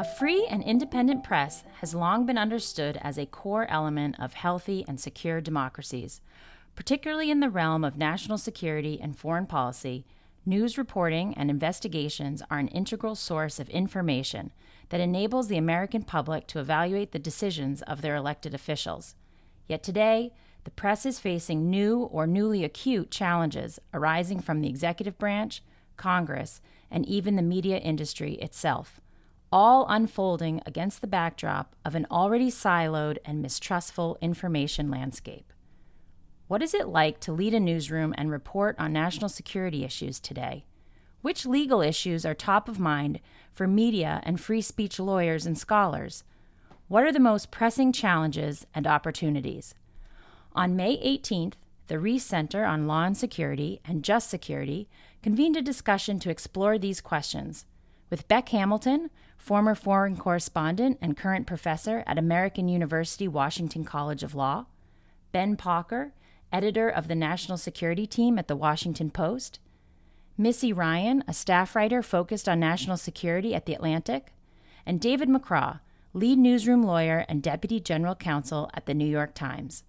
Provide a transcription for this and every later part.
A free and independent press has long been understood as a core element of healthy and secure democracies. Particularly in the realm of national security and foreign policy, news reporting and investigations are an integral source of information that enables the American public to evaluate the decisions of their elected officials. Yet today, the press is facing new or newly acute challenges arising from the executive branch, Congress, and even the media industry itself, all unfolding against the backdrop of an already siloed and mistrustful information landscape. What is it like to lead a newsroom and report on national security issues today? Which legal issues are top of mind for media and free speech lawyers and scholars? What are the most pressing challenges and opportunities? On May 18th, the Reiss Center on Law and Security and Just Security convened a discussion to explore these questions with Beck Hamilton, former foreign correspondent and current professor at American University Washington College of Law, Ben Pauker, editor of the National Security Team at the Washington Post, Missy Ryan, a staff writer focused on national security at The Atlantic, and David McCraw, lead newsroom lawyer and deputy general counsel at the New York Times.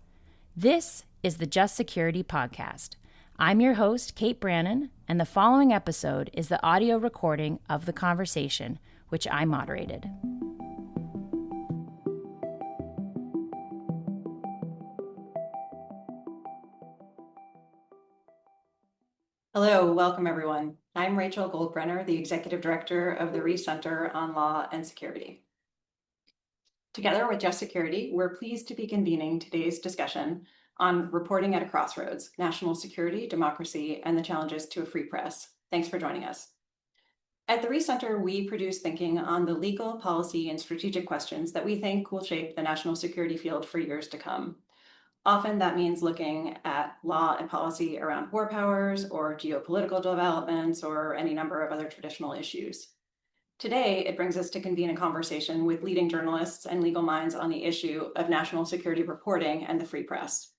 This is the Just Security Podcast. I'm your host, Kate Brannon, and the following episode is the audio recording of the conversation, which I moderated. Hello, welcome everyone. I'm Rachel Goldbrenner, the Executive Director of the Reiss Center on Law and Security. Together with Just Security, we're pleased to be convening today's discussion on reporting at a crossroads, national security, democracy, and the challenges to a free press. Thanks for joining us. At the Reiss Center, we produce thinking on the legal, policy, and strategic questions that we think will shape the national security field for years to come. Often that means looking at law and policy around war powers or geopolitical developments or any number of other traditional issues. Today, it brings us to convene a conversation with leading journalists and legal minds on the issue of national security reporting and the free press.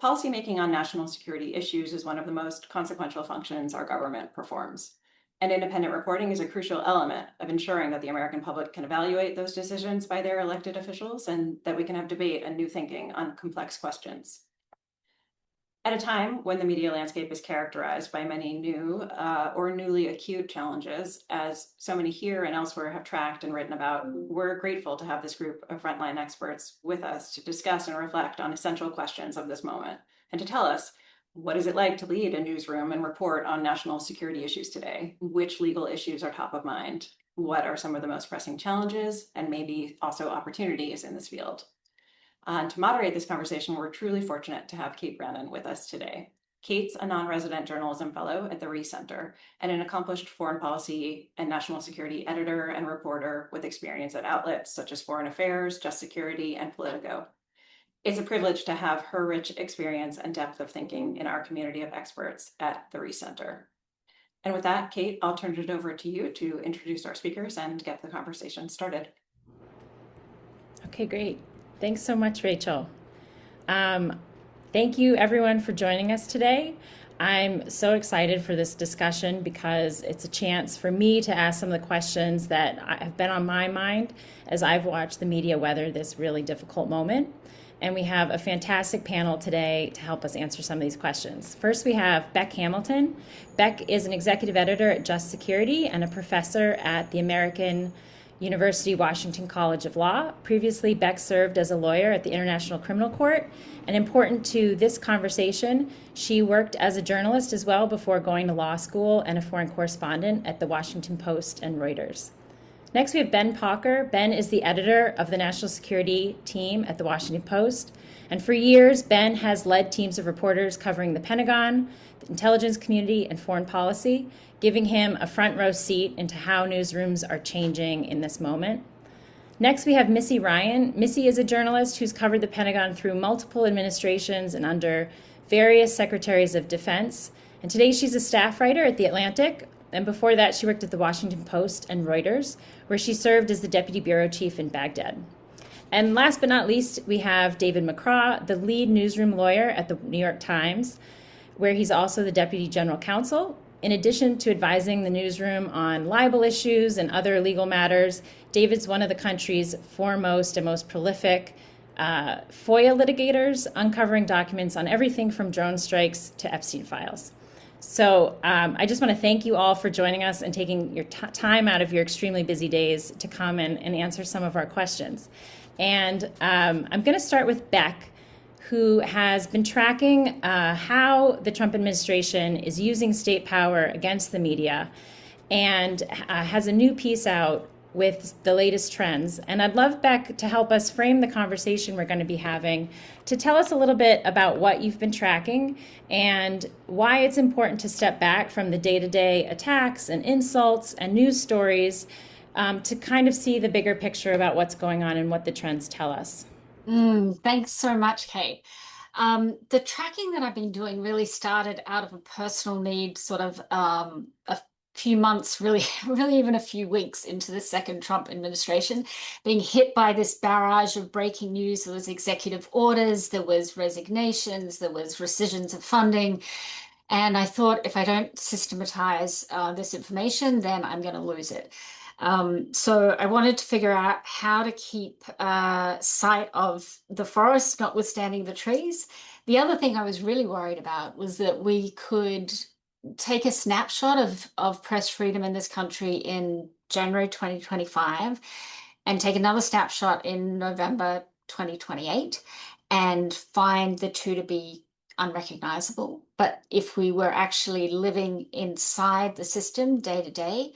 Policymaking on national security issues is one of the most consequential functions our government performs. And independent reporting is a crucial element of ensuring that the American public can evaluate those decisions by their elected officials and that we can have debate and new thinking on complex questions. At a time when the media landscape is characterized by many new or newly acute challenges, as so many here and elsewhere have tracked and written about, we're grateful to have this group of frontline experts with us to discuss and reflect on essential questions of this moment and to tell us, what is it like to lead a newsroom and report on national security issues today? Which legal issues are top of mind? What are some of the most pressing challenges and maybe also opportunities in this field? To moderate this conversation, we're truly fortunate to have Kate Brannon with us today. Kate's a non-resident journalism fellow at the Reiss Center and an accomplished foreign policy and national security editor and reporter with experience at outlets such as Foreign Affairs, Just Security, and Politico. It's a privilege to have her rich experience and depth of thinking in our community of experts at the Reiss Center. And with that, Kate, I'll turn it over to you to introduce our speakers and get the conversation started. Okay, great. Thanks so much, Rachel. Thank you, everyone, for joining us today. I'm so excited for this discussion because it's a chance for me to ask some of the questions that have been on my mind as I've watched the media weather this really difficult moment. And we have a fantastic panel today to help us answer some of these questions. First, we have Beck Hamilton. Beck is an executive editor at Just Security and a professor at the American University Washington College of Law. Previously, Beck served as a lawyer at the International Criminal Court. And important to this conversation, she worked as a journalist as well before going to law school and a foreign correspondent at the Washington Post and Reuters. Next, we have Ben Pauker. Ben is the editor of the National Security Team at the Washington Post. And for years, Ben has led teams of reporters covering the Pentagon, the intelligence community, and foreign policy, giving him a front row seat into how newsrooms are changing in this moment. Next, we have Missy Ryan. Missy is a journalist who's covered the Pentagon through multiple administrations and under various secretaries of defense. And today she's a staff writer at The Atlantic. And before that, she worked at the Washington Post and Reuters, where she served as the deputy bureau chief in Baghdad. And last but not least, we have David McCraw, the lead newsroom lawyer at the New York Times, where he's also the deputy general counsel. In addition to advising the newsroom on libel issues and other legal matters, David's one of the country's foremost and most prolific FOIA litigators, uncovering documents on everything from drone strikes to Epstein files. So I just want to thank you all for joining us and taking your time out of your extremely busy days to come and answer some of our questions. And I'm going to start with Beck, who has been tracking how the Trump administration is using state power against the media and has a new piece out with the latest trends. And I'd love Beck to help us frame the conversation we're going to be having, to tell us a little bit about what you've been tracking and why it's important to step back from the day-to-day attacks and insults and news stories to kind of see the bigger picture about what's going on and what the trends tell us. Thanks so much, Kate. The tracking that I've been doing really started out of a personal need, sort of a few months, really even a few weeks into the second Trump administration, being hit by this barrage of breaking news. There was executive orders, there was resignations, there was rescissions of funding. And I thought, if I don't systematize this information, then I'm going to lose it. So I wanted to figure out how to keep sight of the forest, notwithstanding the trees. The other thing I was really worried about was that we could take a snapshot of press freedom in this country in January 2025 and take another snapshot in November 2028 and find the two to be unrecognizable. But if we were actually living inside the system day to day,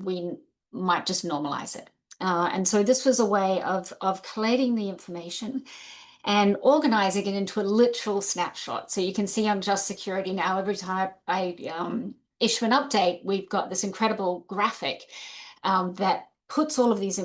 we might just normalize it. And so this was a way of collating the information and organizing it into a literal snapshot. So you can see on Just Security now, every time I issue an update, we've got this incredible graphic that puts all of these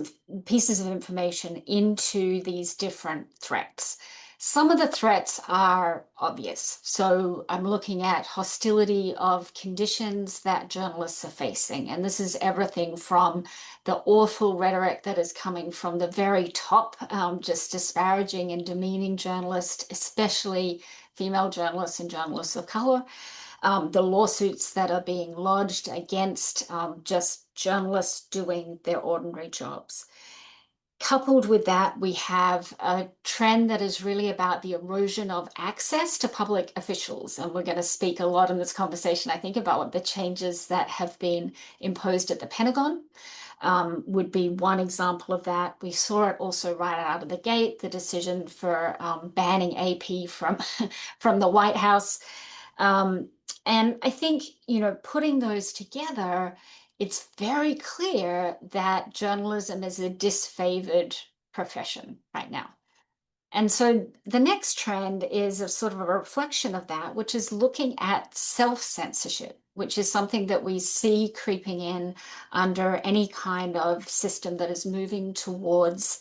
pieces of information into these different threats. Some of the threats are obvious. So I'm looking at hostility of conditions that journalists are facing. And this is everything from the awful rhetoric that is coming from the very top, just disparaging and demeaning journalists, especially female journalists and journalists of color, the lawsuits that are being lodged against just journalists doing their ordinary jobs. Coupled with that, we have a trend that is really about the erosion of access to public officials. And we're going to speak a lot in this conversation, I think, about what the changes that have been imposed at the Pentagon would be one example of that. We saw it also right out of the gate, the decision for banning AP from, from the White House. And I think, putting those together, it's very clear that journalism is a disfavored profession right now. And so the next trend is a sort of a reflection of that, which is looking at self-censorship, which is something that we see creeping in under any kind of system that is moving towards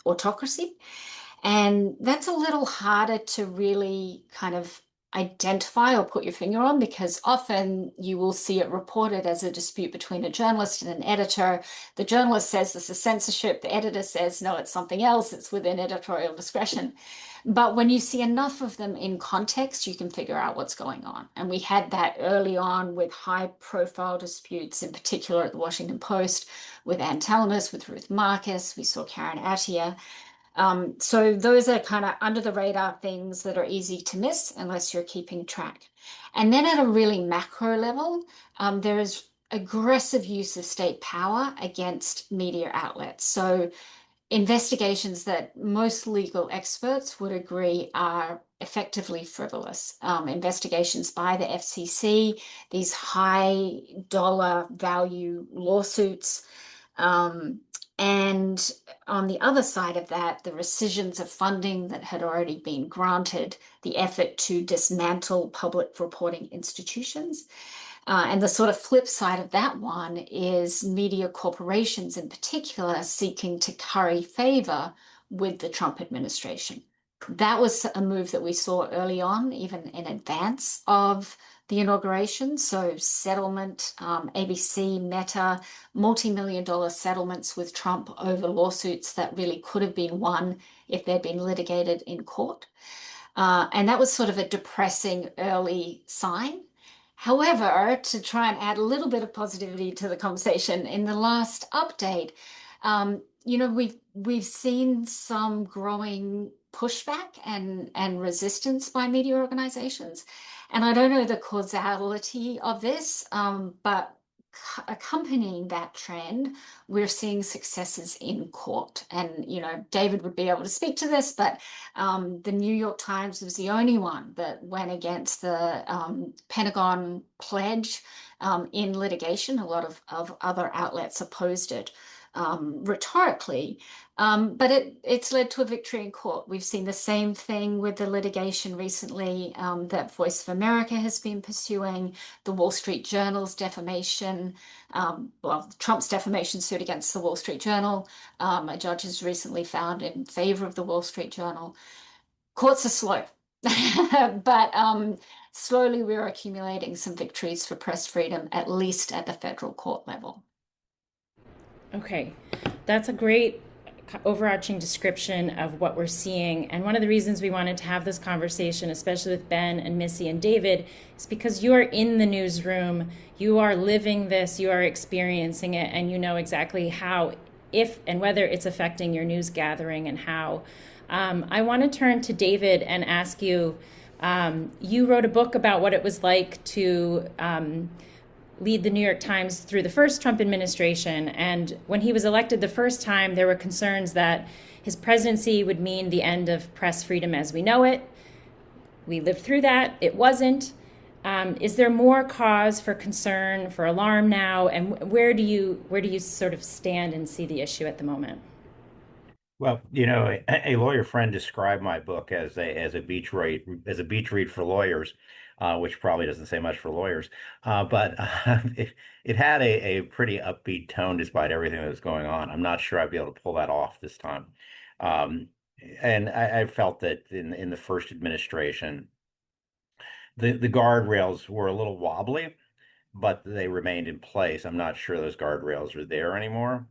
autocracy. And that's a little harder to really kind of identify or put your finger on, because often you will see it reported as a dispute between a journalist and an editor. The journalist says this is censorship. The editor says, no, it's something else. It's within editorial discretion. But when you see enough of them in context, you can figure out what's going on. And we had that early on with high profile disputes, in particular at the Washington Post, with Ann Talamis, with Ruth Marcus. We saw Karen Attier. So those are kind of under the radar things that are easy to miss unless you're keeping track. And then at a really macro level, there is aggressive use of state power against media outlets. So investigations that most legal experts would agree are effectively frivolous. Investigations by the FCC, these high dollar value lawsuits, and on the other side of that, the rescissions of funding that had already been granted, the effort to dismantle public reporting institutions. And the sort of flip side of that one is media corporations in particular seeking to curry favor with the Trump administration. That was a move that we saw early on, even in advance of the inauguration. So settlement, ABC, Meta, multi-million-dollar settlements with Trump over lawsuits that really could have been won if they'd been litigated in court. And that was sort of a depressing early sign. However, to try and add a little bit of positivity to the conversation, in the last update, we've seen some growing pushback and resistance by media organizations. And I don't know the causality of this, but accompanying that trend, we're seeing successes in court. And, David would be able to speak to this, but the New York Times was the only one that went against the Pentagon pledge in litigation. A lot of other outlets opposed it rhetorically, but it's led to a victory in court. We've seen the same thing with the litigation recently that Voice of America has been pursuing, the Wall Street Journal's defamation, Trump's defamation suit against the Wall Street Journal. A judge has recently found in favor of the Wall Street Journal. Courts are slow, but slowly we're accumulating some victories for press freedom, at least at the federal court level. Okay, that's a great overarching description of what we're seeing. And one of the reasons we wanted to have this conversation, especially with Ben and Missy and David, is because you are in the newsroom, you are living this, you are experiencing it, and you know exactly how, if and whether it's affecting your news gathering and how. I want to turn to David and ask you, you wrote a book about what it was like to lead the New York Times through the first Trump administration. And when he was elected the first time, there were concerns that his presidency would mean the end of press freedom as we know it. We lived through that. It wasn't. Is there more cause for concern, for alarm now? And where do you sort of stand and see the issue at the moment? Well, a lawyer friend described my book as a beach read for lawyers, which probably doesn't say much for lawyers. But it had a pretty upbeat tone despite everything that was going on. I'm not sure I'd be able to pull that off this time. Um, and I felt that in the first administration, the guardrails were a little wobbly, but they remained in place. I'm not sure those guardrails are there anymore.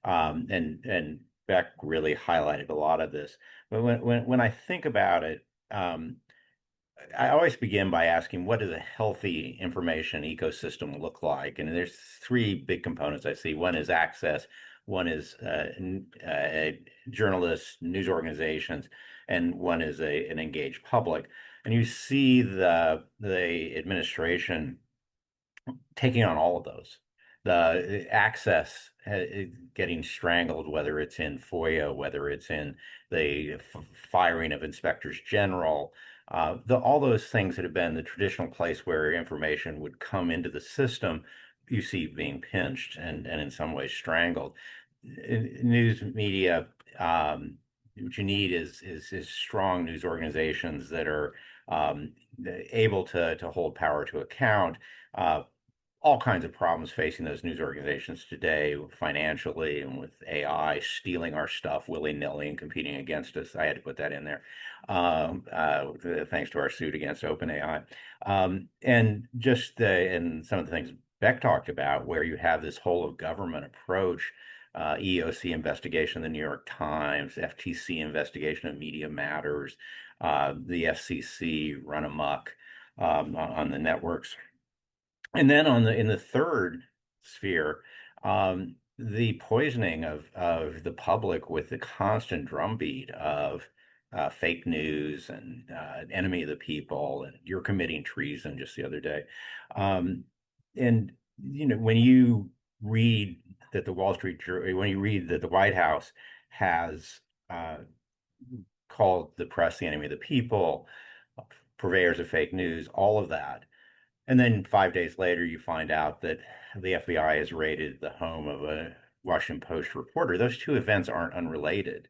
And Beck really highlighted a lot of this. But when I think about it, I always begin by asking, what does a healthy information ecosystem look like? And there's three big components I see. One is access, one is journalists, news organizations, and one is an engaged public. And you see the administration taking on all of those. The access getting strangled, whether it's in FOIA, whether it's in the firing of inspectors general, all those things that have been the traditional place where information would come into the system, you see being pinched and in some ways strangled. News media, what you need is strong news organizations that are able to hold power to account. All kinds of problems facing those news organizations today, financially and with AI stealing our stuff willy-nilly and competing against us. I had to put that in there, thanks to our suit against OpenAI. And some of the things Beck talked about, where you have this whole of government approach, EEOC investigation of the New York Times, FTC investigation of Media Matters, the FCC run amok on the networks. And then in the third sphere, the poisoning of the public with the constant drumbeat of fake news and enemy of the people, and you're committing treason just the other day. And when you read that the White House has called the press the enemy of the people, purveyors of fake news, all of that. And then 5 days later, you find out that the FBI has raided the home of a Washington Post reporter. Those two events aren't unrelated.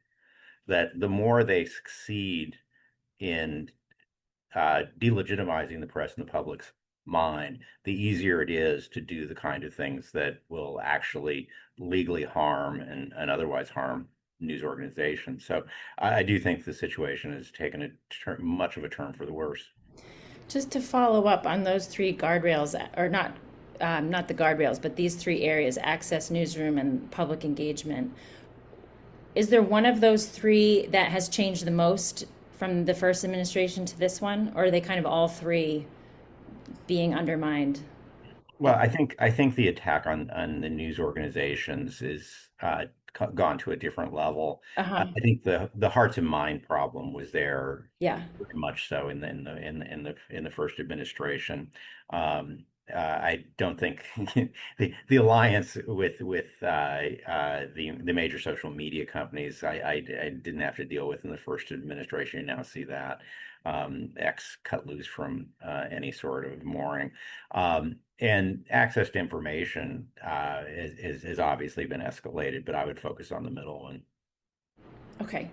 That the more they succeed in delegitimizing the press in the public's mind, the easier it is to do the kind of things that will actually legally harm and otherwise harm news organizations. So I do think the situation has taken much of a turn for the worse. Just to follow up on those three guardrails, or not the guardrails, but these three areas: access, newsroom, and public engagement. Is there one of those three that has changed the most from the first administration to this one, or are they kind of all three being undermined? Well, I think the attack on the news organizations is gone to a different level. Uh-huh. I think the hearts and mind problem was there Yeah. very much so in the first administration. I don't think the alliance with the major social media companies I didn't have to deal with in the first administration. You now see that X cut loose from any sort of mooring. And access to information has obviously been escalated, but I would focus on the middle one. Okay.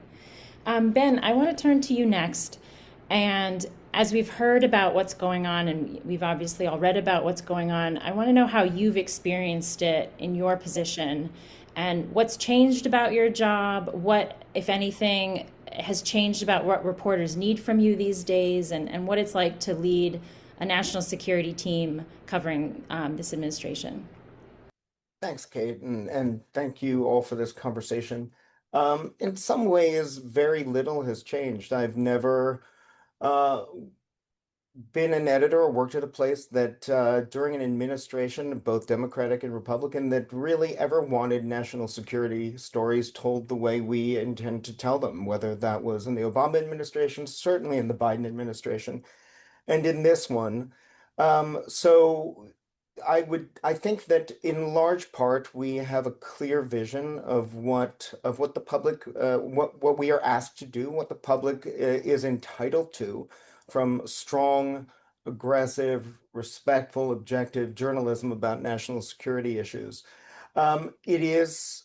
Ben, I want to turn to you next. And as we've heard about what's going on, and we've obviously all read about what's going on, I want to know how you've experienced it in your position and what's changed about your job, what, if anything, has changed about what reporters need from you these days, and what it's like to lead a national security team covering this administration. Thanks, Kate, and thank you all for this conversation. In some ways, very little has changed. I've never uh, been an editor or worked at a place that during an administration, both Democratic and Republican, that really ever wanted national security stories told the way we intend to tell them, whether that was in the Obama administration, certainly in the Biden administration, and in this one. So I think that in large part we have a clear vision of what the public what we are asked to do, what the public is entitled to from strong, aggressive, respectful, objective journalism about national security issues. It is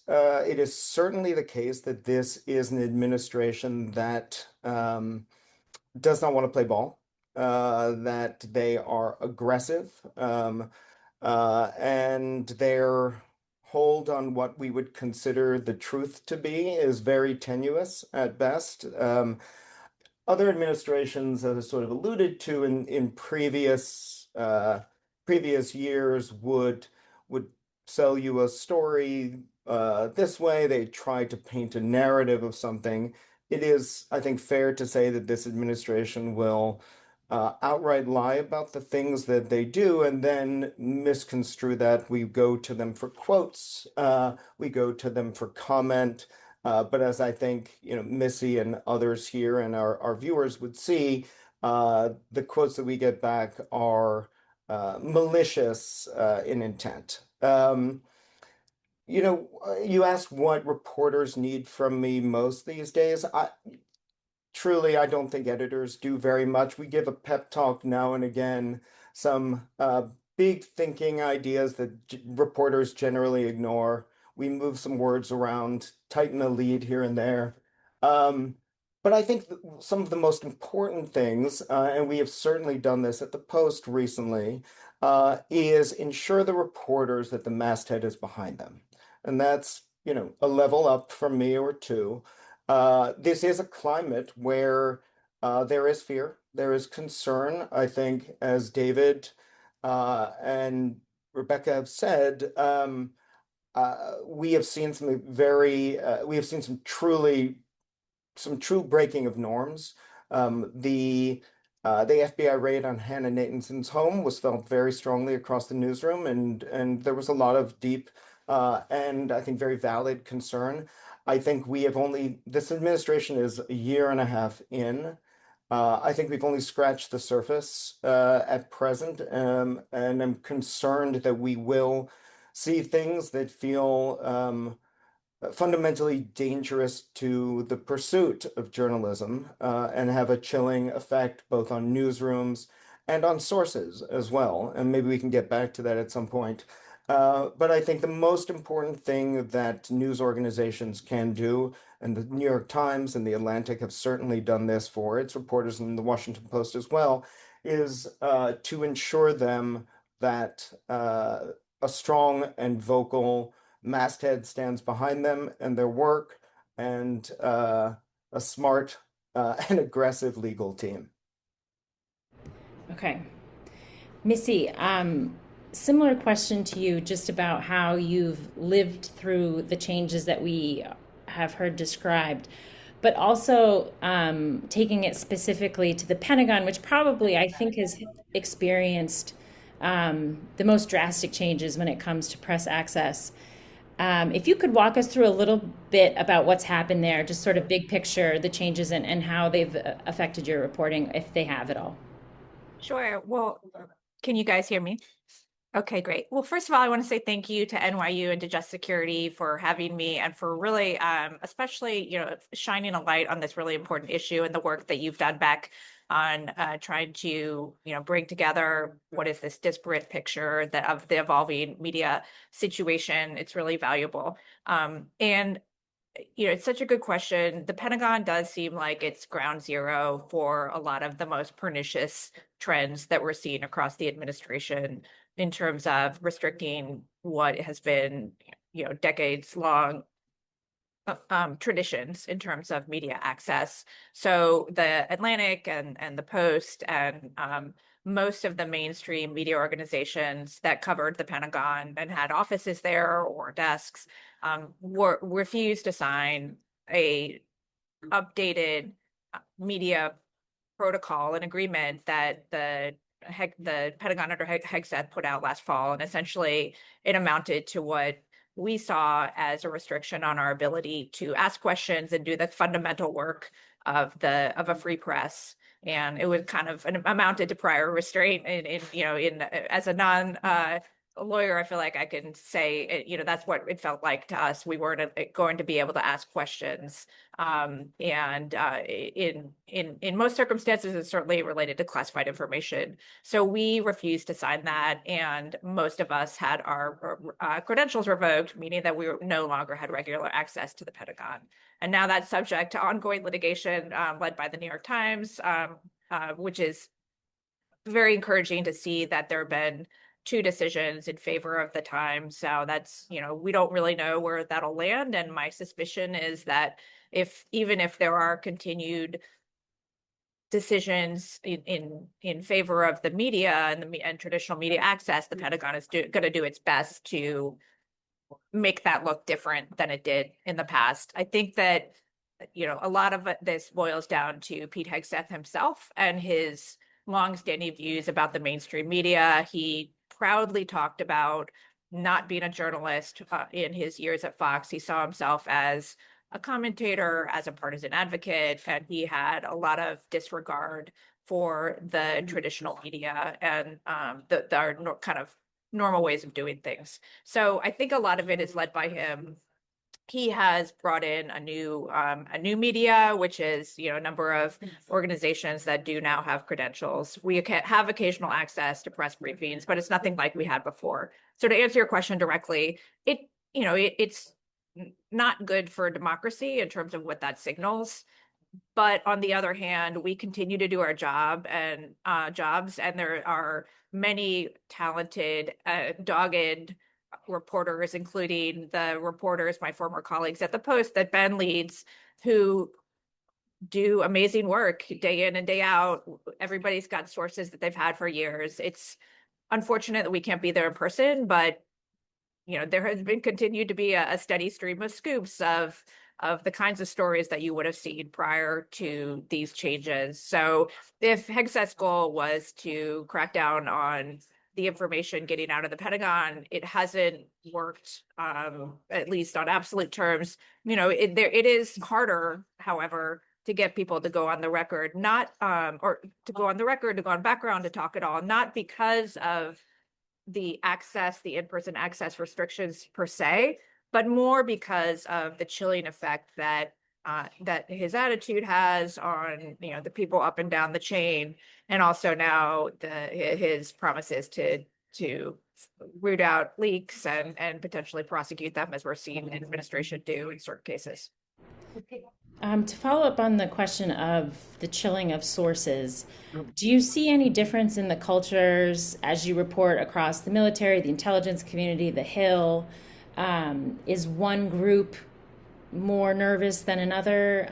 certainly the case that this is an administration that does not want to play ball, that they are aggressive, and their hold on what we would consider the truth to be is very tenuous at best. Other administrations, as I sort of alluded to in previous years, would sell you a story this way. They try to paint a narrative of something. It is, I think, fair to say that this administration will outright lie about the things that they do and then misconstrue that. We go to them for quotes, we go to them for comment. But as I think, Missy and others here and our viewers would see, the quotes that we get back are malicious in intent. You asked what reporters need from me most these days. Truly, I don't think editors do very much. We give a pep talk now and again, some big thinking ideas that reporters generally ignore. We move some words around, tighten a lead here and there. Um, but I think some of the most important things, and we have certainly done this at the Post recently, is ensure the reporters that the masthead is behind them. And that's, a level up from me or two. This is a climate where there is fear, there is concern. I think, as David and Rebecca have said, we have seen some true breaking of norms. The FBI raid on Hannah Nathanson's home was felt very strongly across the newsroom, and there was a lot of deep and I think very valid concern. I think this administration is a year and a half in. I think we've only scratched the surface at present, and I'm concerned that we will see things that feel fundamentally dangerous to the pursuit of journalism and have a chilling effect both on newsrooms and on sources as well. And maybe we can get back to that at some point. But I think the most important thing that news organizations can do, and the New York Times and the Atlantic have certainly done this for its reporters, and the Washington Post as well, is to ensure them that a strong and vocal masthead stands behind them and their work, and a smart and aggressive legal team. Okay. Missy, similar question to you just about how you've lived through the changes that we have heard described. but also taking it specifically to the Pentagon, which probably I think has experienced the most drastic changes when it comes to press access. If you could walk us through a little bit about what's happened there, just sort of big picture, the changes and how they've affected your reporting, if they have at all. Sure. Well, can you guys hear me? Okay, great. Well, first of all, I want to say thank you to NYU and to Just Security for having me and for really, especially, shining a light on this really important issue and the work that you've done back on trying to, bring together what is this disparate picture of the evolving media situation. It's really valuable. And it's such a good question. The Pentagon does seem like it's ground zero for a lot of the most pernicious trends that we're seeing across the administration in terms of restricting what has been, decades long traditions in terms of media access. So the Atlantic and the Post and most of the mainstream media organizations that covered the Pentagon and had offices there or desks refused to sign a updated media protocol and agreement that the Pentagon under Hegseth put out last fall, and essentially it amounted to what we saw as a restriction on our ability to ask questions and do the fundamental work of a free press. And it was kind of amounted to prior restraint in as a non lawyer, I feel like I can say, that's what it felt like to us. We weren't going to be able to ask questions. In most circumstances, it's certainly related to classified information. So we refused to sign that, and most of us had our credentials revoked, meaning that we no longer had regular access to the Pentagon. And now that's subject to ongoing litigation led by the New York Times, which is very encouraging to see that there have been 2 decisions in favor of the Times. So that's, we don't really know where that'll land. And my suspicion is that even if there are continued decisions in favor of the media and traditional media access, the Pentagon is going to do its best to make that look different than it did in the past. I think that, a lot of this boils down to Pete Hegseth himself and his longstanding views about the mainstream media. He proudly talked about not being a journalist in his years at Fox. He saw himself as a commentator, as a partisan advocate, and he had a lot of disregard for the traditional media and our kind of normal ways of doing things. So I think a lot of it is led by him. He has brought in a new media, which is, a number of organizations that do now have credentials. We have occasional access to press briefings, but it's nothing like we had before. So to answer your question directly, it's not good for democracy in terms of what that signals. But on the other hand, we continue to do our jobs, and there are many talented, dogged reporters, including the reporters, my former colleagues at the Post that Ben leads, who do amazing work day in and day out. Everybody's got sources that they've had for years. It's unfortunate that we can't be there in person, but there has been continued to be a steady stream of scoops of the kinds of stories that you would have seen prior to these changes. So if Hegseth's goal was to crack down on the information getting out of the Pentagon, it hasn't worked, at least on absolute terms. It is harder, however, to get people to go on the record, or to go on background, to talk at all, not because of the in-person access restrictions per se, but more because of the chilling effect that his attitude has on the people up and down the chain, and also now his promises to root out leaks and potentially prosecute them, as we're seeing the administration do in certain cases. To follow up on the question of the chilling of sources, do you see any difference in the cultures as you report across the military, the intelligence community, the Hill? Is one group more nervous than another?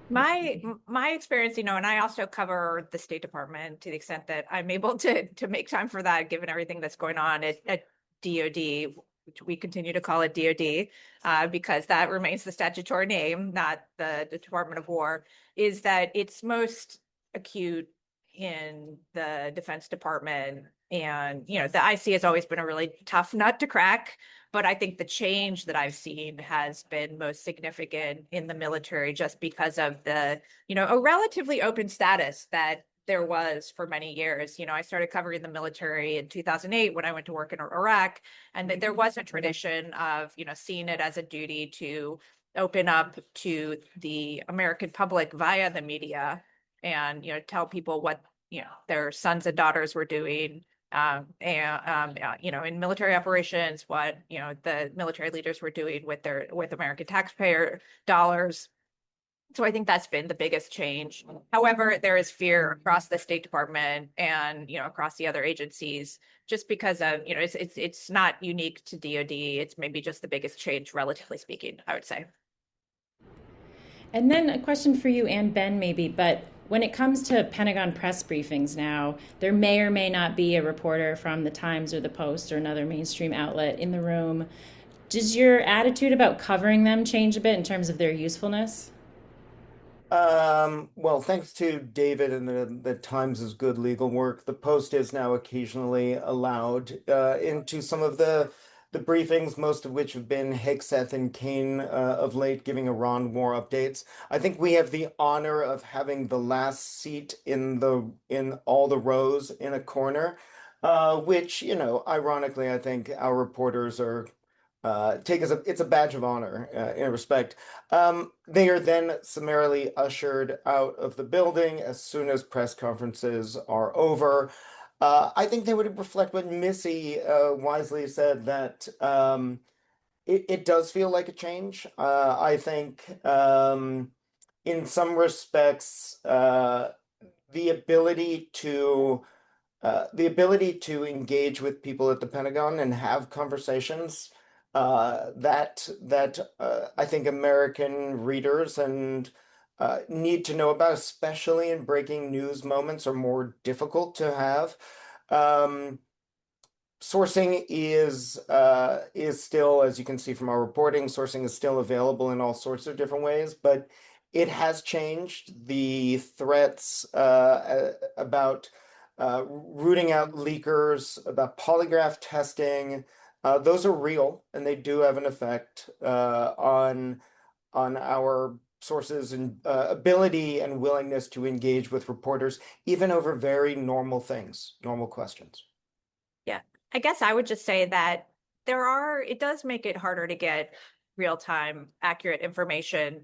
My experience, and I also cover the State Department to the extent that I'm able to make time for that, given everything that's going on at DoD. which we continue to call it DoD, because that remains the statutory name, not the Department of War, is that it's most acute in the Defense Department. And, the IC has always been a really tough nut to crack. But I think the change that I've seen has been most significant in the military just because of the, a relatively open status that there was for many years. I started covering the military in 2008 when I went to work in Iraq, and that there was a tradition of, seeing it as a duty to open up to the American public via the media and, tell people what, their sons and daughters were doing. In military operations, what, the military leaders were doing with American taxpayer dollars. So I think that's been the biggest change. However, there is fear across the State Department and, across the other agencies, just because of, it's not unique to DoD. It's maybe just the biggest change, relatively speaking, I would say. And then a question for you and Ben, maybe, but when it comes to Pentagon press briefings now, there may or may not be a reporter from the Times or the Post or another mainstream outlet in the room. Does your attitude about covering them change a bit in terms of their usefulness? Well, thanks to David and the Times' good legal work, the Post is now occasionally allowed into some of the briefings, most of which have been Hegseth and Kane of late, giving Iran war updates. I think we have the honor of having the last seat in all the rows in a corner, which, ironically, I think our reporters are take as it's a badge of honor in respect. They are then summarily ushered out of the building as soon as press conferences are over. I think they would reflect what Missy wisely said, that it does feel like a change. I think in some respects, the ability to engage with people at the Pentagon and have conversations that I think American readers and need to know about, especially in breaking news moments, are more difficult to have. Sourcing is still, as you can see from our reporting, sourcing is still available in all sorts of different ways, but it has changed. The threats about rooting out leakers, about polygraph testing, those are real, and they do have an effect on our sources and ability and willingness to engage with reporters, even over very normal things, normal questions. Yeah, I guess I would just say that it does make it harder to get real-time accurate information,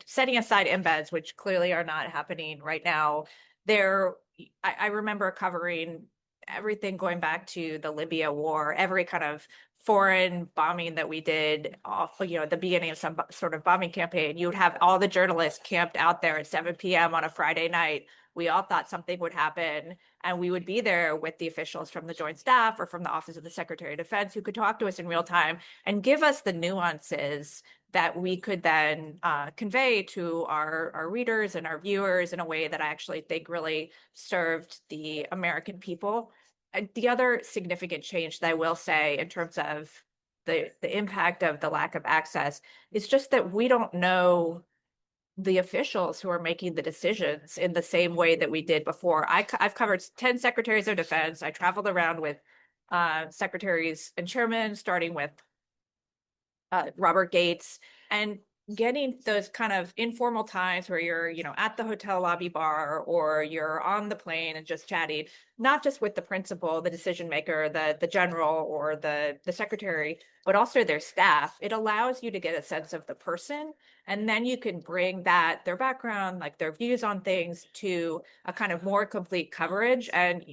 setting aside embeds, which clearly are not happening right now. I remember covering everything going back to the Libya war, every kind of foreign bombing that we did off, at the beginning of some sort of bombing campaign. You would have all the journalists camped out there at 7 p.m. on a Friday night. We all thought something would happen, and we would be there with the officials from the Joint Staff or from the Office of the Secretary of Defense who could talk to us in real time and give us the nuances that we could then convey to our readers and our viewers in a way that I actually think really served the American people. The other significant change that I will say in terms of the impact of the lack of access is just that we don't know the officials who are making the decisions in the same way that we did before. I've covered 10 secretaries of defense. I traveled around with secretaries and chairmen, starting with Robert Gates, and getting those kind of informal times where you're, at the hotel lobby bar or you're on the plane and just chatting, not just with the principal, the decision maker, the general or the secretary, but also their staff. It allows you to get a sense of the person, and then you can bring their background, like their views on things, to a kind of more complete coverage. And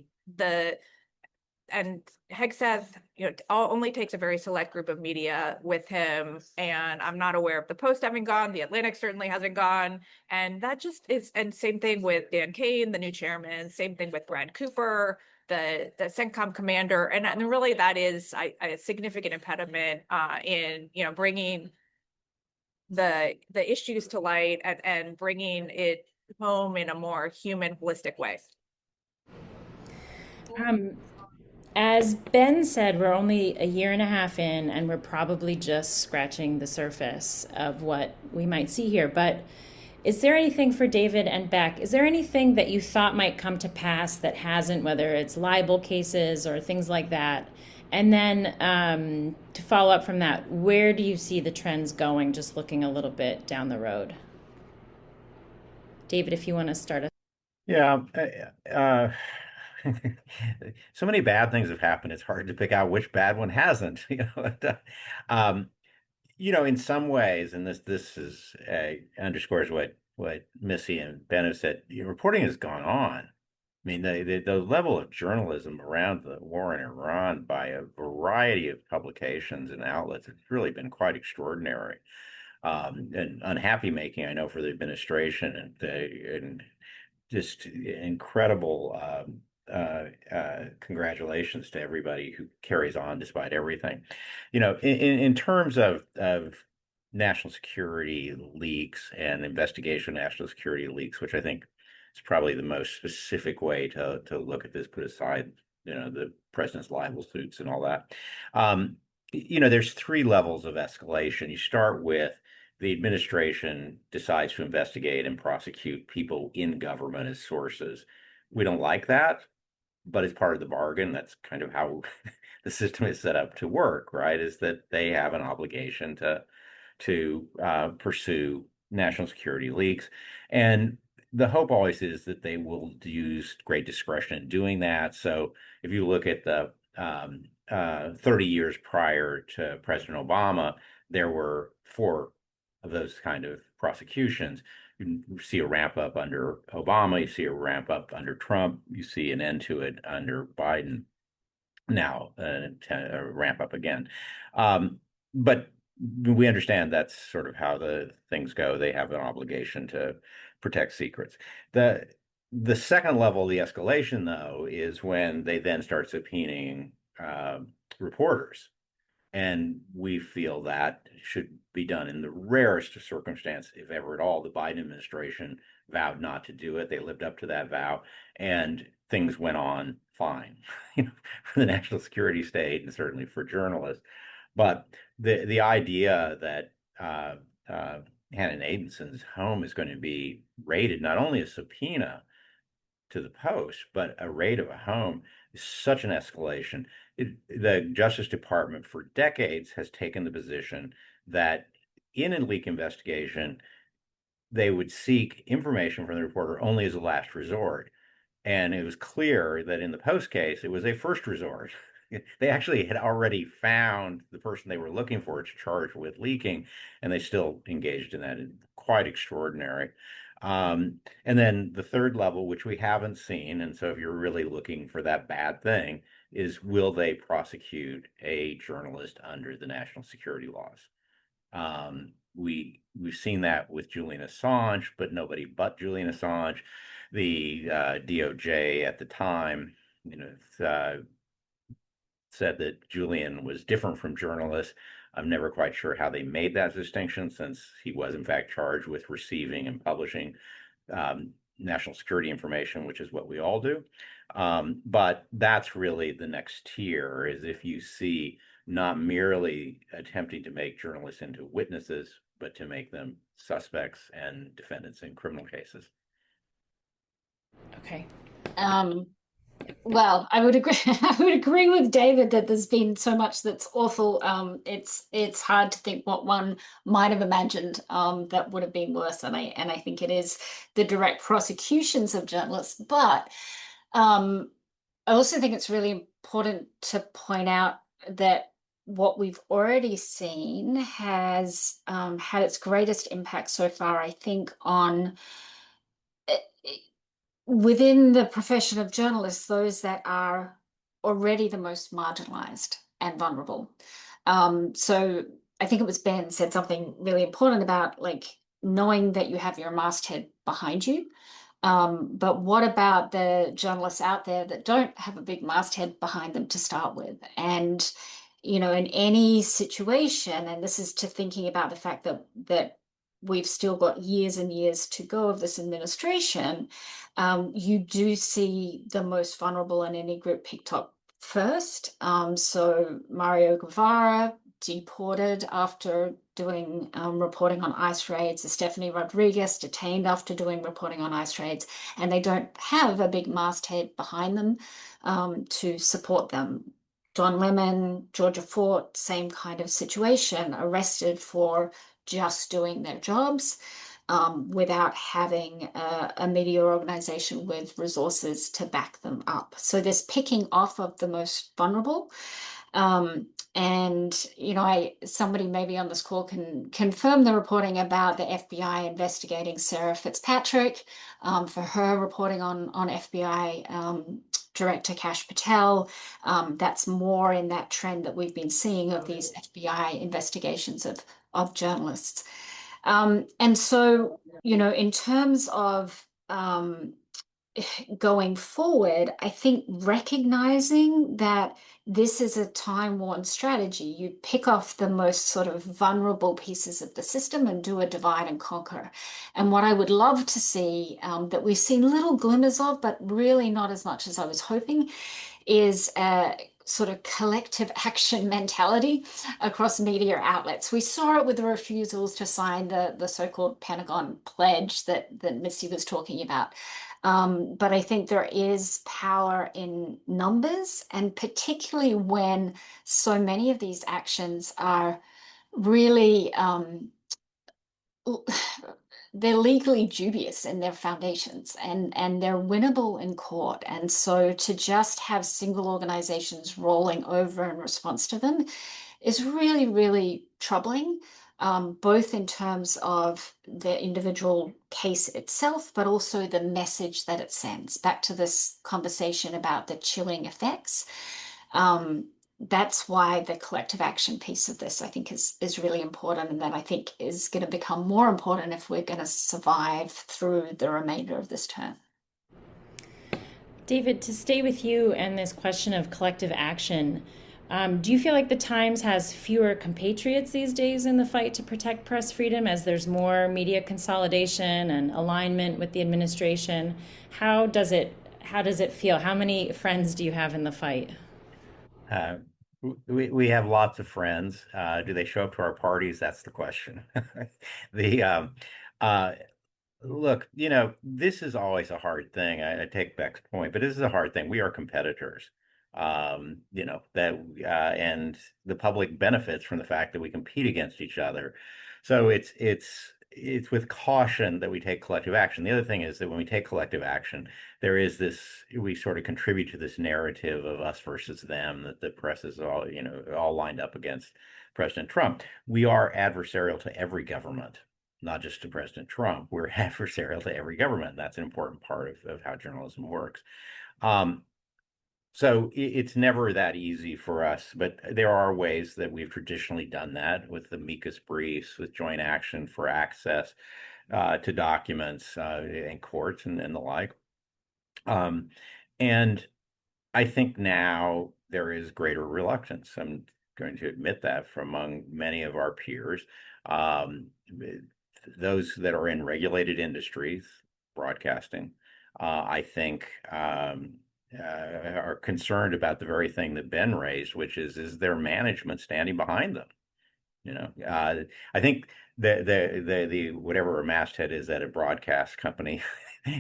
Hegseth, only takes a very select group of media with him, and I'm not aware of the Post having gone. The Atlantic certainly hasn't gone, and that just is. And same thing with Dan Kane, the new chairman. Same thing with Brad Cooper, the CENTCOM commander, and really that is a significant impediment in bringing the issues to light and bringing it home in a more human, holistic way. As Ben said, we're only a year and a half in, and we're probably just scratching the surface of what we might see here. But is there anything for David and Beck? Is there anything that you thought might come to pass that hasn't, whether it's libel cases or things like that? And then to follow up from that, where do you see the trends going, just looking a little bit down the road? David, if you want to start us. Yeah. So many bad things have happened. It's hard to pick out which bad one hasn't. Um, in some ways, and this is underscores what Missy and Ben have said. Reporting has gone on. I mean, the level of journalism around the war in Iran by a variety of publications and outlets has really been quite extraordinary, and unhappy making, I know, for the administration, and just incredible congratulations to everybody who carries on despite everything. In terms of national security leaks and investigation of national security leaks, which I think is probably the most specific way to look at this, put aside the president's libel suits and all that. There's three levels of escalation. You start with the administration decides to investigate and prosecute people in government as sources. We don't like that, but it's part of the bargain. That's kind of how the system is set up to work, right? Is that they have an obligation to pursue national security leaks, and the hope always is that they will use great discretion in doing that. So if you look at the 30 years prior to President Obama, there were four of those kind of prosecutions. You see a ramp up under Obama, you see a ramp up under Trump, you see an end to it under Biden. Now, a ramp up again. But we understand that's sort of how the things go. They have an obligation to protect secrets. The second level of the escalation, though, is when they then start subpoenaing reporters. And we feel that should be done in the rarest of circumstances, if ever at all. The Biden administration vowed not to do it. They lived up to that vow, and things went on fine, for the national security state and certainly for journalists. But the idea that Hannah Nathanson's home is going to be raided, not only a subpoena to the Post, but a raid of a home is such an escalation. The Justice Department for decades has taken the position that in a leak investigation, they would seek information from the reporter only as a last resort. And it was clear that in the Post case, it was a first resort. They actually had already found the person they were looking for to charge with leaking, and they still engaged in that. Quite extraordinary. And then the third level, which we haven't seen, and so if you're really looking for that bad thing, is will they prosecute a journalist under the national security laws? We've seen that with Julian Assange, but nobody but Julian Assange. The DOJ at the time, said that Julian was different from journalists. I'm never quite sure how they made that distinction, since he was in fact charged with receiving and publishing national security information, which is what we all do. But that's really the next tier, is if you see not merely attempting to make journalists into witnesses, but to make them suspects and defendants in criminal cases. Okay. Well, I would agree. I would agree with David that there's been so much that's awful. It's hard to think what one might have imagined that would have been worse, and I think it is the direct prosecutions of journalists. But I also think it's really important to point out that what we've already seen has had its greatest impact so far, I think, on within the profession of journalists, those that are already the most marginalized and vulnerable. So I think it was Ben said something really important about knowing that you have your masthead behind you. But what about the journalists out there that don't have a big masthead behind them to start with? And, in any situation, and this is to thinking about the fact that we've still got years and years to go of this administration, you do see the most vulnerable in any group picked up first. So Mario Guevara deported after doing reporting on ICE raids, Stephanie Rodriguez detained after doing reporting on ICE raids, and they don't have a big masthead behind them to support them. Don Lemon, Georgia Fort, same kind of situation, arrested for just doing their jobs without having a media organization with resources to back them up. So this picking off of the most vulnerable. And somebody maybe on this call can confirm the reporting about the FBI investigating Sarah Fitzpatrick for her reporting on FBI Director Kash Patel. That's more in that trend that we've been seeing of these FBI investigations of journalists. And so, in terms of going forward, I think recognizing that this is a time-worn strategy. You pick off the most sort of vulnerable pieces of the system and do a divide and conquer. And what I would love to see that we've seen little glimmers of, but really not as much as I was hoping, is a sort of collective action mentality across media outlets. We saw it with the refusals to sign the so-called Pentagon pledge that Missy was talking about. But I think there is power in numbers, and particularly when so many of these actions are really they're legally dubious in their foundations, and they're winnable in court. And so to just have single organizations rolling over in response to them is really, really troubling, both in terms of the individual case itself, but also the message that it sends. Back to this conversation about the chilling effects. That's why the collective action piece of this, I think, is really important, and that I think is going to become more important if we're going to survive through the remainder of this term. David, to stay with you and this question of collective action, do you feel like the Times has fewer compatriots these days in the fight to protect press freedom as there's more media consolidation and alignment with the administration? How does it feel? How many friends do you have in the fight? We have lots of friends. Do they show up to our parties? That's the question. The Look, this is always a hard thing. I take Beck's point, but this is a hard thing. We are competitors. That and the public benefits from the fact that we compete against each other. So it's with caution that we take collective action. The other thing is that when we take collective action, there is we sort of contribute to this narrative of us versus them, that the press is all lined up against President Trump. We are adversarial to every government, not just to President Trump. We're adversarial to every government. That's an important part of how journalism works. So it's never that easy for us, but there are ways that we've traditionally done that with the amicus briefs, with joint action for access to documents in courts and the like. And I think now there is greater reluctance. I'm going to admit that from among many of our peers, those that are in regulated industries, broadcasting, I think are concerned about the very thing that Ben raised, which is their management standing behind them? I think the whatever a masthead is at a broadcast company,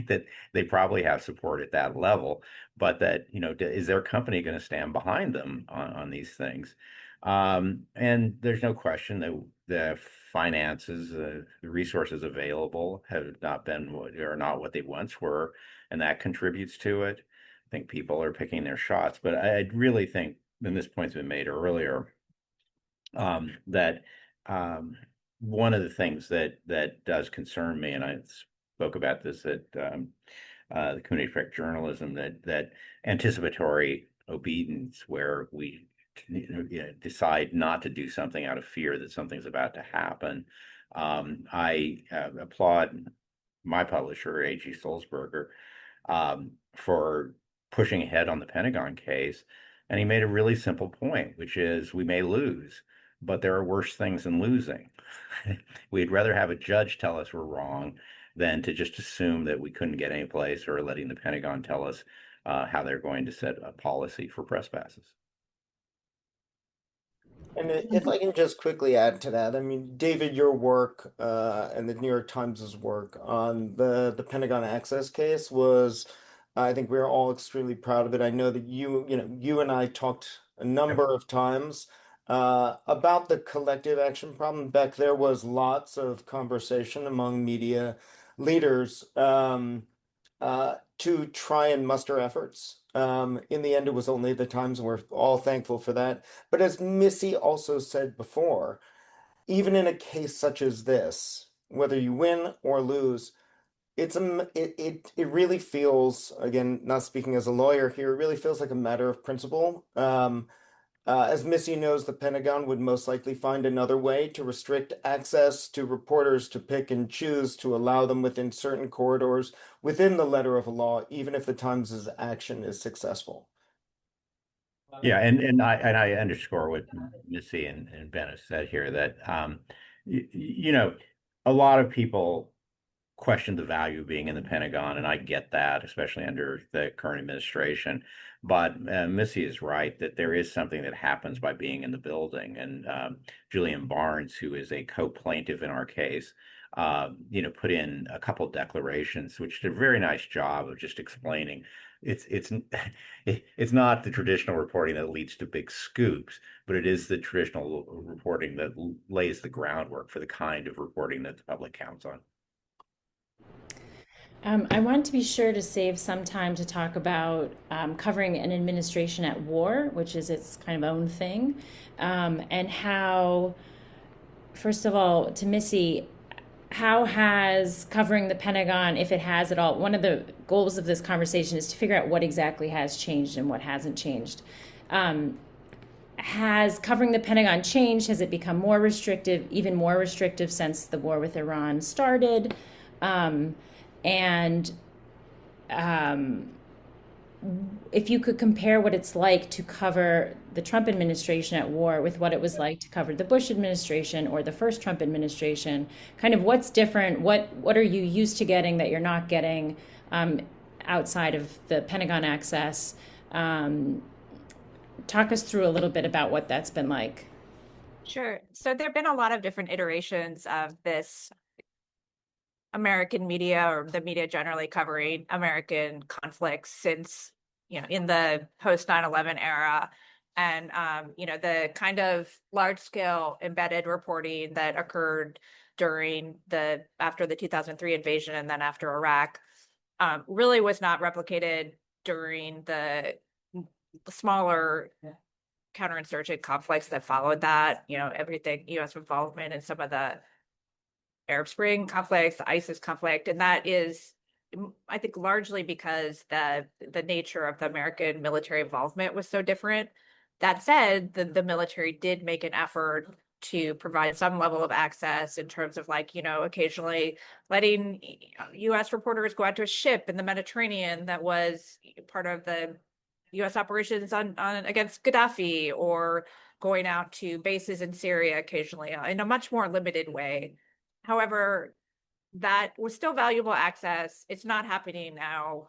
that they probably have support at that level, but that is their company going to stand behind them on these things? And there's no question that the finances, the resources available have not been are not what they once were, and that contributes to it. I think people are picking their shots, but I really think, and this point's been made earlier, that one of the things that does concern me, and I spoke about this at the Community Direct Journalism, that anticipatory obedience, where we decide not to do something out of fear that something's about to happen. I applaud my publisher, A.G. Sulzberger, for pushing ahead on the Pentagon case. And he made a really simple point, which is we may lose, but there are worse things than losing. We'd rather have a judge tell us we're wrong than to just assume that we couldn't get any place, or letting the Pentagon tell us how they're going to set a policy for press passes. And if I can just quickly add to that, I mean, David, your work and the New York Times's work on the Pentagon Access case was, I think we're all extremely proud of it. I know that you and I talked a number of times about the collective action problem. Beck, there was lots of conversation among media leaders to try and muster efforts. In the end, it was only the Times, and we're all thankful for that. But as Missy also said before, even in a case such as this, whether you win or lose, it really feels, again, not speaking as a lawyer here, it really feels like a matter of principle. As Missy knows, the Pentagon would most likely find another way to restrict access to reporters to pick and choose to allow them within certain corridors within the letter of a law, even if the Times' action is successful. Yeah, and I underscore what Missy and Ben have said here that a lot of people question the value of being in the Pentagon, and I get that, especially under the current administration. But Missy is right that there is something that happens by being in the building. And Julian Barnes, who is a co-plaintiff in our case, put in a couple of declarations, which did a very nice job of just explaining it's it's not the traditional reporting that leads to big scoops, but it is the traditional reporting that lays the groundwork for the kind of reporting that the public counts on. I want to be sure to save some time to talk about covering an administration at war, which is its kind of own thing, and how, first of all, to Missy, how has covering the Pentagon, if it has at all, one of the goals of this conversation is to figure out what exactly has changed and what hasn't changed. Has covering the Pentagon changed? Has it become more restrictive, even more restrictive since the war with Iran started? And if you could compare what it's like to cover the Trump administration at war with what it was like to cover the Bush administration or the first Trump administration, kind of what's different? What are you used to getting that you're not getting outside of the Pentagon access? Talk us through a little bit about what that's been like. Sure. So there have been a lot of different iterations of this American media, or the media generally, covering American conflicts since, in the post 9/11 era. And, the kind of large scale embedded reporting that occurred after the 2003 invasion and then after Iraq really was not replicated during the smaller counterinsurgent conflicts that followed that, everything US involvement in some of the Arab Spring conflicts, the ISIS conflict, and that is, I think, largely because the nature of the American military involvement was so different. That said, the military did make an effort to provide some level of access in terms of, occasionally letting US reporters go out to a ship in the Mediterranean that was part of the US operations on against Gaddafi, or going out to bases in Syria occasionally in a much more limited way. However, that was still valuable access. It's not happening now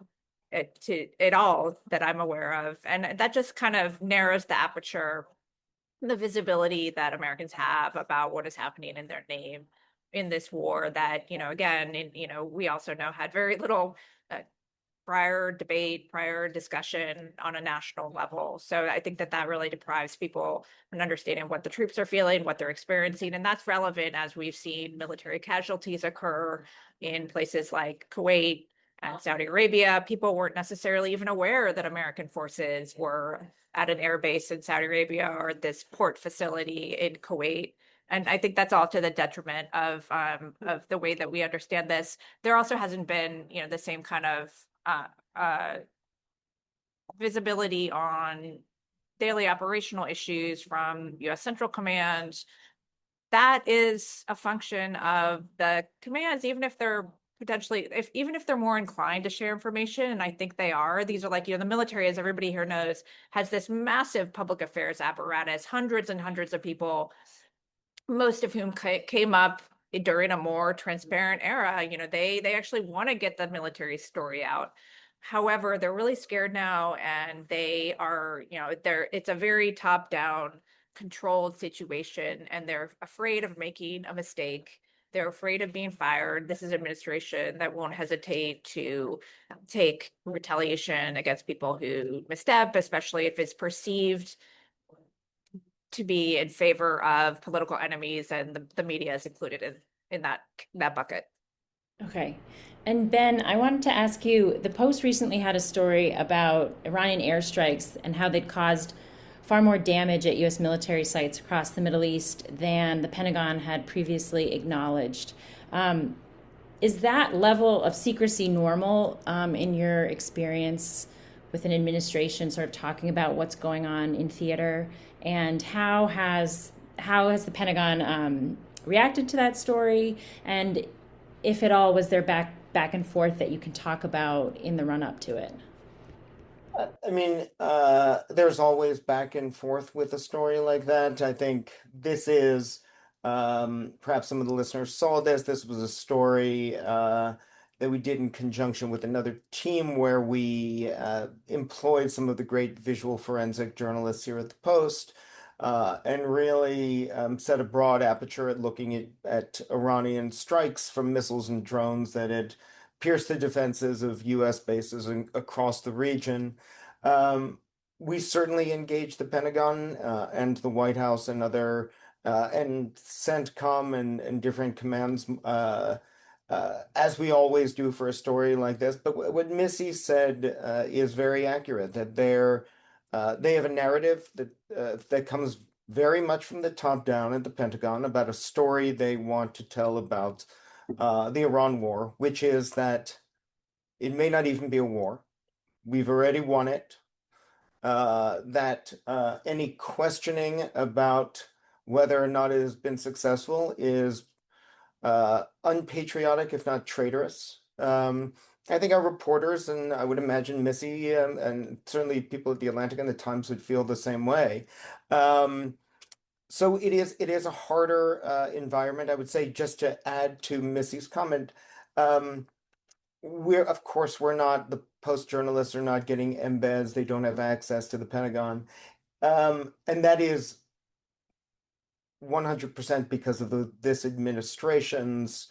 at all that I'm aware of. And that just kind of narrows the aperture, the visibility that Americans have about what is happening in their name in this war that, again, we also know had very little prior debate, prior discussion on a national level. So I think that really deprives people from understanding what the troops are feeling, what they're experiencing. And that's relevant as we've seen military casualties occur in places like Kuwait and Saudi Arabia. People weren't necessarily even aware that American forces were at an air base in Saudi Arabia or this port facility in Kuwait. And I think that's all to the detriment of the way that we understand this. There also hasn't been, the same kind of visibility on daily operational issues from US Central Command. That is a function of the commands, even if they're even if they're more inclined to share information, and I think they are. These are the military, as everybody here knows, has this massive public affairs apparatus, hundreds and hundreds of people, most of whom came up during a more transparent era. They actually want to get the military story out. However, they're really scared now, and they are, it's a very top-down controlled situation, and they're afraid of making a mistake. They're afraid of being fired. This is an administration that won't hesitate to take retaliation against people who misstep, especially if it's perceived to be in favor of political enemies, and the media is included in that bucket. Okay. And Ben, I wanted to ask you, the Post recently had a story about Iranian airstrikes and how they'd caused far more damage at U.S. military sites across the Middle East than the Pentagon had previously acknowledged. Is that level of secrecy normal in your experience with an administration sort of talking about what's going on in theater? And how has the Pentagon reacted to that story? And if at all, was there back and forth that you can talk about in the run up to it? I mean, there's always back and forth with a story like that. I think this is, perhaps some of the listeners saw this. This was a story that we did in conjunction with another team where we employed some of the great visual forensic journalists here at the Post, and really set a broad aperture at looking at Iranian strikes from missiles and drones that had pierced the defenses of U.S. bases across the region. Um, we certainly engaged the Pentagon and the White House and other and CENTCOM and different commands, as we always do for a story like this. But what Missy said is very accurate, that they have a narrative that comes very much from the top down at the Pentagon about a story they want to tell about the Iran war, which is that it may not even be a war. We've already won it. That any questioning about whether or not it has been successful is unpatriotic, if not traitorous. I think our reporters, and I would imagine Missy, and certainly people at the Atlantic and the Times would feel the same way. So it is a harder environment, I would say. Just to add to Missy's comment, we're not, the Post journalists are not getting embeds. They don't have access to the Pentagon, and that is 100% because of this administration's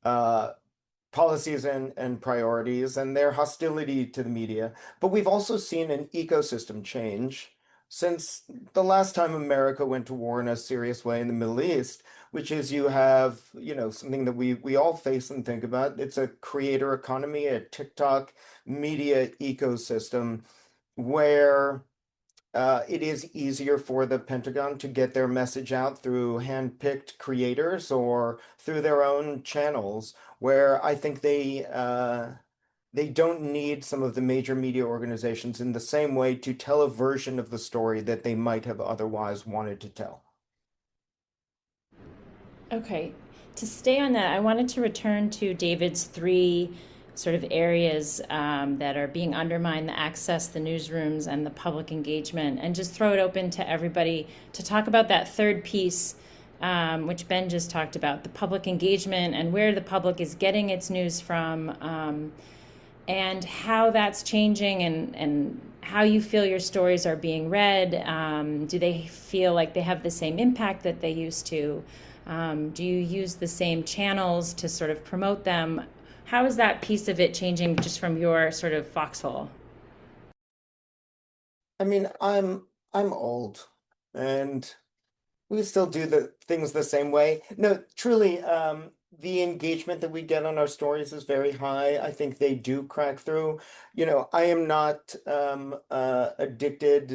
policies and priorities and their hostility to the media. But we've also seen an ecosystem change since the last time America went to war in a serious way in the Middle East, which is you have, something that we all face and think about. It's a creator economy, a TikTok media ecosystem where it is easier for the Pentagon to get their message out through hand-picked creators or through their own channels, where I think they don't need some of the major media organizations in the same way to tell a version of the story that they might have otherwise wanted to tell. Okay. To stay on that, I wanted to return to David's three sort of areas that are being undermined: the access, the newsrooms, and the public engagement, and just throw it open to everybody to talk about that third piece, which Ben just talked about, the public engagement and where the public is getting its news from, and how that's changing, and how you feel your stories are being read. Do they feel like they have the same impact that they used to? Do you use the same channels to sort of promote them? How is that piece of it changing just from your sort of foxhole? I mean, I'm old, and we still do the things the same way. No, truly, the engagement that we get on our stories is very high. I think they do crack through. I am not addicted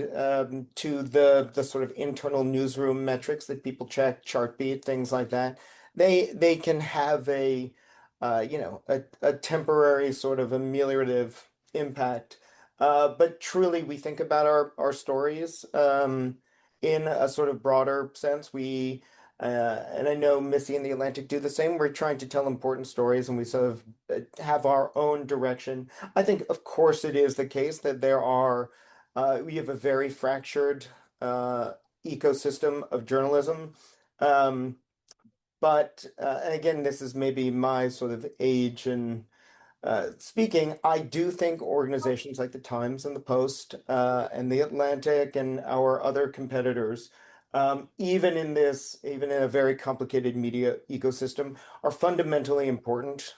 to the sort of internal newsroom metrics that people check, Chartbeat, things like that. They can have a temporary sort of ameliorative impact. But truly, we think about our stories in a sort of broader sense. And I know Missy and the Atlantic do the same. We're trying to tell important stories, and we sort of have our own direction. I think, of course, it is the case that we have a very fractured ecosystem of journalism. But and again, this is maybe my sort of age and speaking, I do think organizations like the Times and the Post and the Atlantic and our other competitors, even in a very complicated media ecosystem, are fundamentally important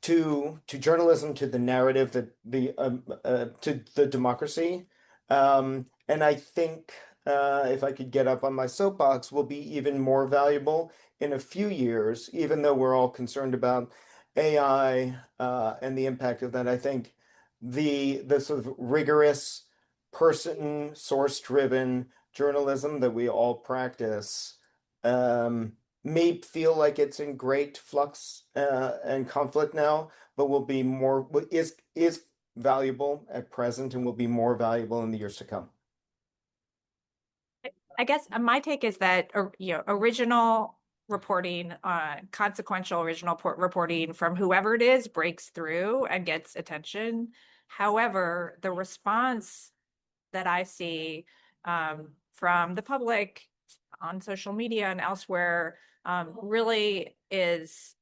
to journalism, to the narrative, to the democracy. And I think if I could get up on my soapbox, will be even more valuable in a few years, even though we're all concerned about AI and the impact of that. I think the sort of rigorous person source driven journalism that we all practice may feel like it's in great flux and conflict now, but will be more is valuable at present and will be more valuable in the years to come. I guess my take is that original reporting, consequential original reporting from whoever it is breaks through and gets attention. However, the response that I see from the public on social media and elsewhere really is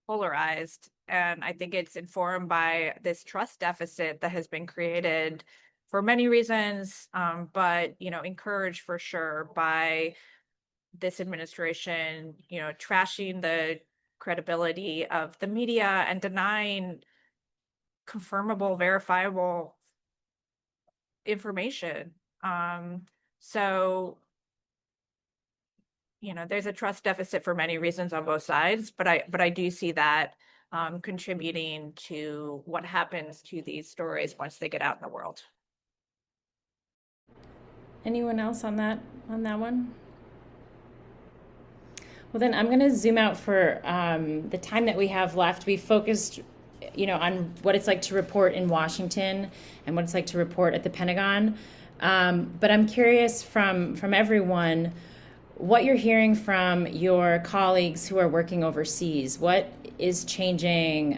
polarized. And I think it's informed by this trust deficit that has been created for many reasons, but encouraged for sure by this administration, trashing the credibility of the media and denying confirmable, verifiable information. So there's a trust deficit for many reasons on both sides, but I do see that contributing to what happens to these stories once they get out in the world. Anyone else on that one? Well, then I'm going to zoom out for the time that we have left. We focused, on what it's like to report in Washington and what it's like to report at the Pentagon. But I'm curious from everyone what you're hearing from your colleagues who are working overseas. What is changing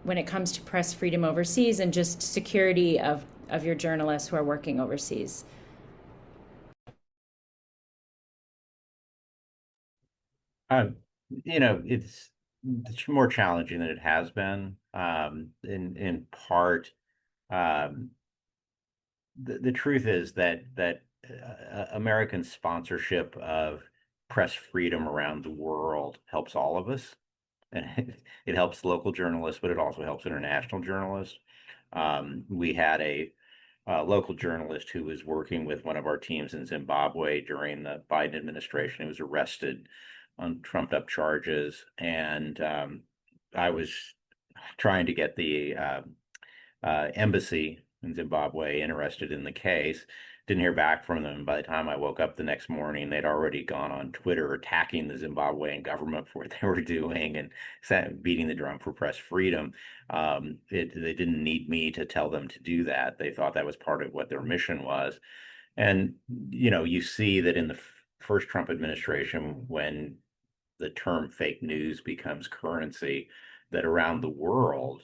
when it comes to press freedom overseas and just security of your journalists who are working overseas? It's more challenging than it has been. In part, the truth is that American sponsorship of press freedom around the world helps all of us, and it helps local journalists, but it also helps international journalists. We had a local journalist who was working with one of our teams in Zimbabwe during the Biden administration. He was arrested on trumped up charges, and I was trying to get the embassy in Zimbabwe interested in the case. Didn't hear back from them. By the time I woke up the next morning, they'd already gone on Twitter attacking the Zimbabwean government for what they were doing and beating the drum for press freedom. They didn't need me to tell them to do that. They thought that was part of what their mission was. And, you see that in the first Trump administration, when the term fake news becomes currency, that around the world,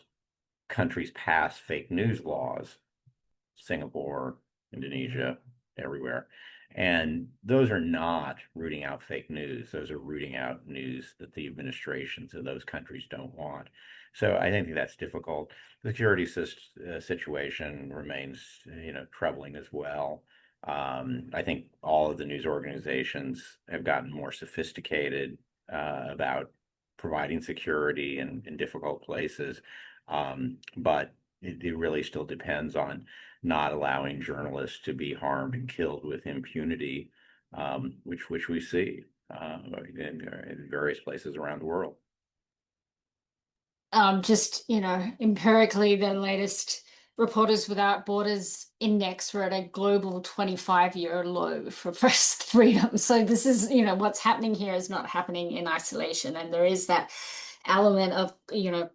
countries pass fake news laws, Singapore, Indonesia, everywhere. And those are not rooting out fake news. Those are rooting out news that the administrations of those countries don't want. So I think that's difficult. The security situation remains, troubling as well. I think all of the news organizations have gotten more sophisticated about providing security in difficult places. But it really still depends on not allowing journalists to be harmed and killed with impunity, which we see in various places around the world. Just, empirically, the latest Reporters Without Borders index, we're at a global 25-year low for press freedom. So this is, what's happening here is not happening in isolation. And there is that element of,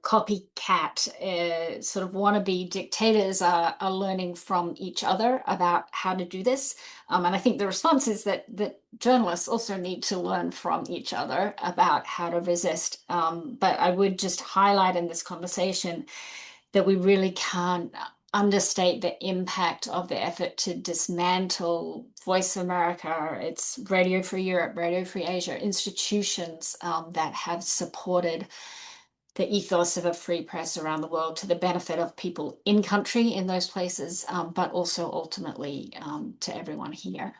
copycat, sort of wannabe dictators are learning from each other about how to do this. And I think the response is that journalists also need to learn from each other about how to resist. But I would just highlight in this conversation that we really can't understate the impact of the effort to dismantle Voice of America, it's Radio Free Europe, Radio Free Asia, institutions that have supported the ethos of a free press around the world to the benefit of people in country in those places, but also ultimately to everyone here.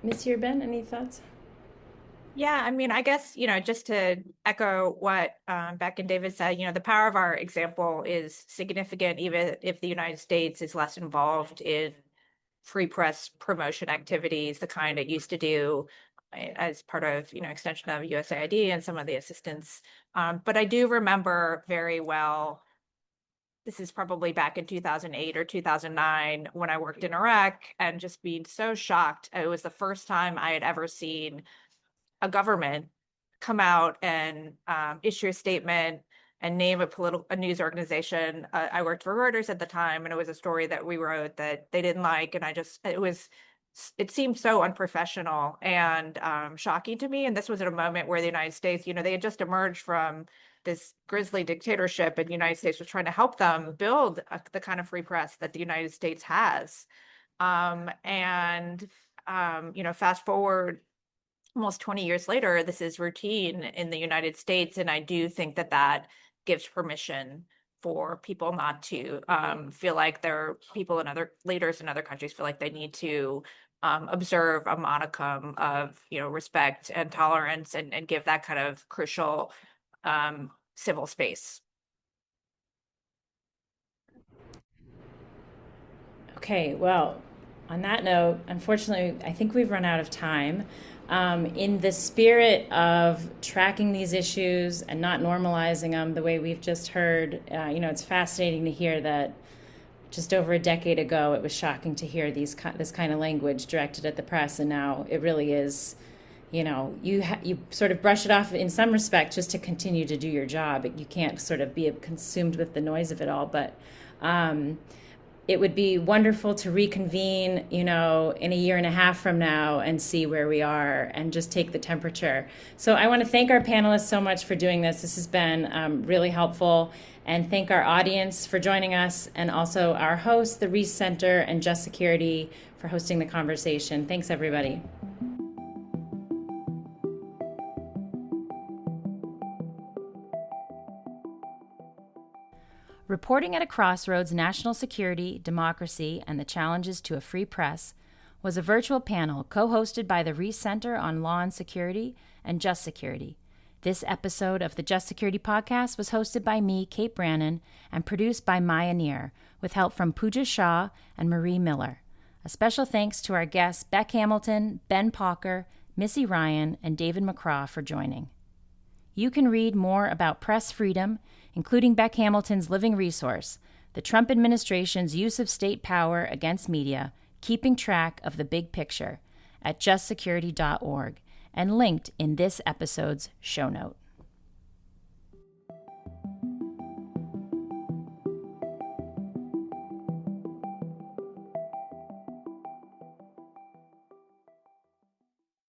Ms. Urban, any thoughts? Yeah, I mean, I guess, just to echo what Beck and David said, the power of our example is significant, even if the United States is less involved in free press promotion activities, the kind it used to do as part of, extension of USAID and some of the assistance. But I do remember very well, this is probably back in 2008 or 2009 when I worked in Iraq, and just being so shocked. It was the first time I had ever seen a government come out and issue a statement and name a news organization. I worked for Reuters at the time, and it was a story that we wrote that they didn't like, and it seemed so unprofessional and shocking to me. And this was at a moment where the United States, they had just emerged from this grisly dictatorship, and the United States was trying to help them build the kind of free press that the United States has. Fast forward almost 20 years later, this is routine in the United States. And I do think that gives permission for people not to feel like leaders in other countries feel like they need to observe a modicum of, respect and tolerance and give that kind of crucial civil space. Okay, well, on that note, unfortunately, I think we've run out of time. In the spirit of tracking these issues and not normalizing them the way we've just heard, it's fascinating to hear that just over a decade ago, it was shocking to hear this kind of language directed at the press, and now it really is, you sort of brush it off in some respect just to continue to do your job. You can't sort of be consumed with the noise of it all, but it would be wonderful to reconvene, in a year and a half from now and see where we are and just take the temperature. So I want to thank our panelists so much for doing this. This has been really helpful. And thank our audience for joining us, and also our host, the Reiss Center and Just Security, for hosting the conversation. Thanks, everybody. Reporting at a Crossroads, National Security, Democracy, and the Challenges to a Free Press was a virtual panel co-hosted by the Reiss Center on Law and Security and Just Security. This episode of the Just Security podcast was hosted by me, Kate Brannon, and produced by Maya Neer, with help from Pooja Shah and Marie Miller. A special thanks to our guests Beck Hamilton, Ben Palker, Missy Ryan, and David McCraw for joining. You can read more about press freedom, including Beck Hamilton's living resource, the Trump administration's use of state power against media, keeping track of the big picture, at justsecurity.org, and linked in this episode's show note.